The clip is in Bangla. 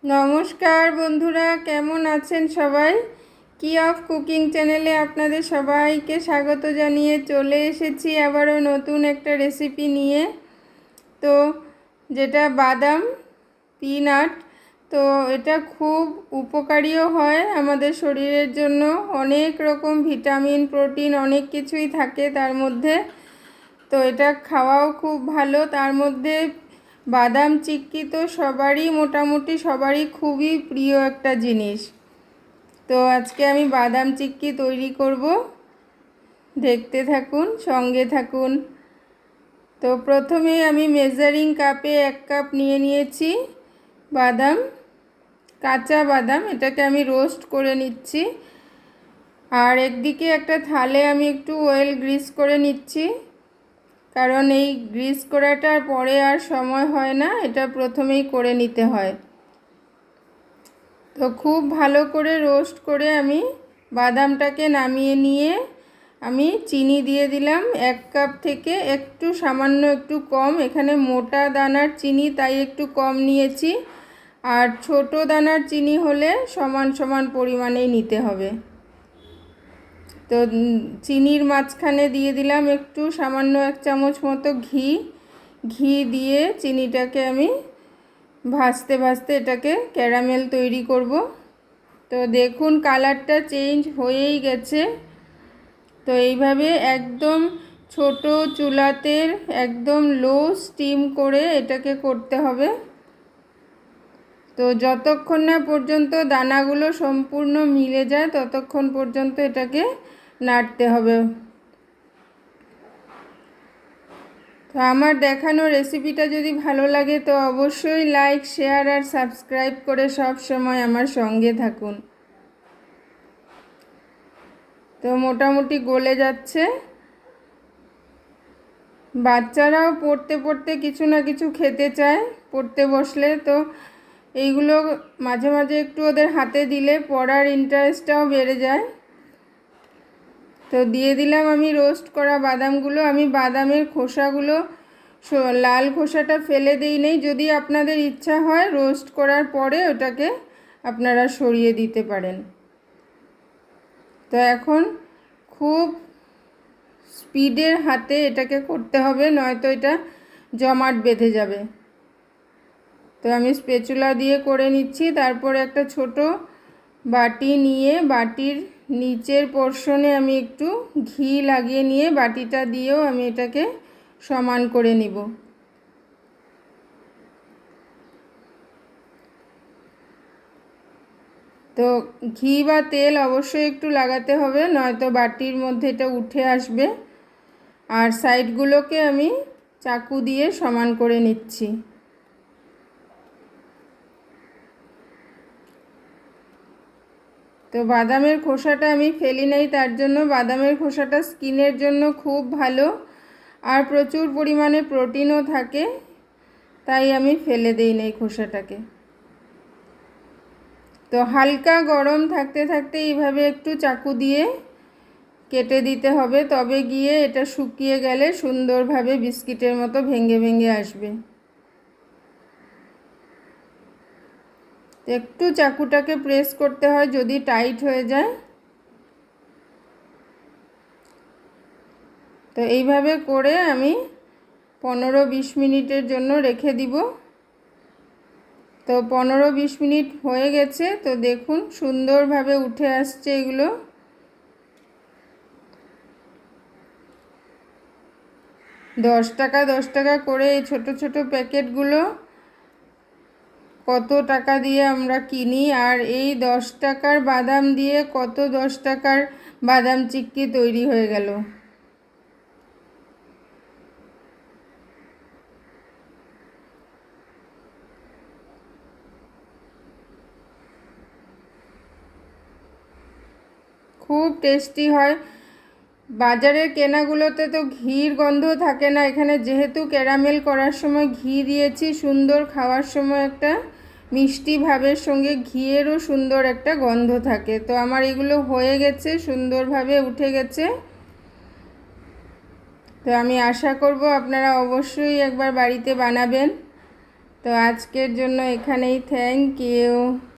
নমস্কার বন্ধুরা, কেমন আছেন সবাই? কি অফ কুকিং চ্যানেলে আপনাদের সবাইকে স্বাগত জানিয়ে চলে এসেছি আবারও নতুন একটা রেসিপি নিয়ে। তো যেটা বাদাম পিনাট, তো এটা খুব উপকারীও হয় আমাদের শরীরের জন্য। অনেক রকম ভিটামিন, প্রোটিন, অনেক কিছুই থাকে তার মধ্যে। তো এটা খাওয়াও খুব ভালো। তার মধ্যে বাদাম চিক্কি তো মোটামুটি সবারই খুবই প্রিয় একটা জিনিস। তো আজকে আমি বাদাম চিক্কি তৈরি করব, দেখতে থাকুন, সঙ্গে থাকুন। তো প্রথমেই আমি মেজারিং কাপে 1 কাপ নিয়ে নিয়েছি বাদাম, কাঁচা বাদাম। এটাকে আমি রোস্ট করে নিচ্ছি। আর একদিকে একটা থালে আমি একটু অয়েল গ্রিস করে নিচ্ছি, কারণ এই গ্রিস করাটার পরে আর সময় হয় না, এটা প্রথমেই করে নিতে হয়। তো খুব ভালো করে রোস্ট করে আমি বাদামটাকে নামিয়ে নিয়ে আমি চিনি দিয়ে দিলাম। 1 কাপ থেকে সামান্য একটু কম, এখানে মোটা দানার চিনি তাই একটু কম নিয়েছি। আর ছোট দানার চিনি হলে সমান সমান পরিমাণেই নিতে হবে। তো চিনির মাঝখানে দিয়ে দিলাম একটু সামান্য 1 চামচ মতো ঘি দিয়ে চিনিটাকে আমি ভাজতে ভাজতে এটাকে ক্যারামেল তৈরি করব। তো দেখুন কালারটা চেঞ্জ হয়েই গেছে। তো এইভাবে একদম ছোট চুলাতে একদম লো স্টিম করে এটাকে করতে হবে। তো যতক্ষণ না পর্যন্ত দানাগুলো সম্পূর্ণ মিলে যায় ততক্ষণ পর্যন্ত এটাকে নাড়তে হবে। তো আমার দেখানো রেসিপিটা যদি ভালো লাগে তো অবশ্যই লাইক, শেয়ার আর সাবস্ক্রাইব করে সব সময় আমার সঙ্গে থাকুন। তো মোটামুটি গলে যাচ্ছে। বাচ্চারাও পড়তে পড়তে কিছু না কিছু খেতে চায় পড়তে বসলে। তো এইগুলো মাঝে মাঝে একটু ওদের হাতে দিলে পড়ার ইন্টারেস্টটাও বেড়ে যায়। তো দিয়ে দিলাম আমি রোস্ট করা বাদামগুলো। আমি বাদামের খোসাগুলো, লাল খোসাটা ফেলে দিই নেই। যদি আপনাদের ইচ্ছা হয় রোস্ট করার পরে ওটাকে আপনারা সরিয়ে দিতে পারেন। তো এখন খুব স্পিডের হাতে এটাকে করতে হবে, নয়তো এটা জমাট বেঁধে যাবে। তো আমি স্প্যাচুলা দিয়ে করে নিচ্ছি। তারপরে একটা ছোট বাটি নিয়ে বাটির নিচের পোর্শনে আমি একটু ঘি লাগিয়ে নিয়ে বাটিটা দিয়েও আমি এটাকে সমান করে নিব। তো ঘি বা তেল অবশ্যই একটু লাগাতে হবে, নয়তো বাটির মধ্যে এটা উঠে আসবে। আর সাইডগুলোকে আমি চাকু দিয়ে সমান করে নিচ্ছি। তো বাদামের খোসাটা আমি ফেলি নাই, তার জন্য বাদামের খোসাটা স্কিনের জন্য খুব ভালো আর প্রচুর পরিমাণে প্রোটিনও থাকে, তাই আমি ফেলে দিই নাই খোসাটাকে। তো হালকা গরম থাকতে থাকতে এইভাবে একটু চাকু দিয়ে কেটে দিতে হবে, তবে গিয়ে এটা শুকিয়ে গেলে সুন্দরভাবে বিস্কিটের মতো ভেঙে ভেঙে আসবে। একটু চাকুটাকে প্রেস করতে হয় যদি টাইট হয়ে যায়। তো এইভাবে করে আমি 15-20 মিনিটের জন্য রেখে দিব। তো 15-20 মিনিট হয়ে গেছে। তো দেখুন সুন্দরভাবে উঠে আসছে এগুলো। দশ টাকা করে এই ছোট ছোট প্যাকেটগুলো কত টাকা দিয়ে আমরা কিনি, আর এই 10 টাকার বাদাম দিয়ে কত 10 টাকার বাদাম চিক্কি তৈরি হয়ে গেল। খুব টেস্টি হয়। বাজারের কেনাগুলোতে তো ঘির গন্ধ থাকে না, এখানে যেহেতু ক্যারামেল করার সময় ঘি দিয়েছি, সুন্দর খাওয়ার সময় একটা মিষ্টি ভাবের সঙ্গে ঘিয়েরও সুন্দর একটা গন্ধ থাকে। তো আমার এগুলো হয়ে গেছে, সুন্দরভাবে উঠে গেছে। তো আমি আশা করব আপনারা অবশ্যই একবার বাড়িতে বানাবেন। তো আজকের জন্য এখানেই থ্যাংক ইউ।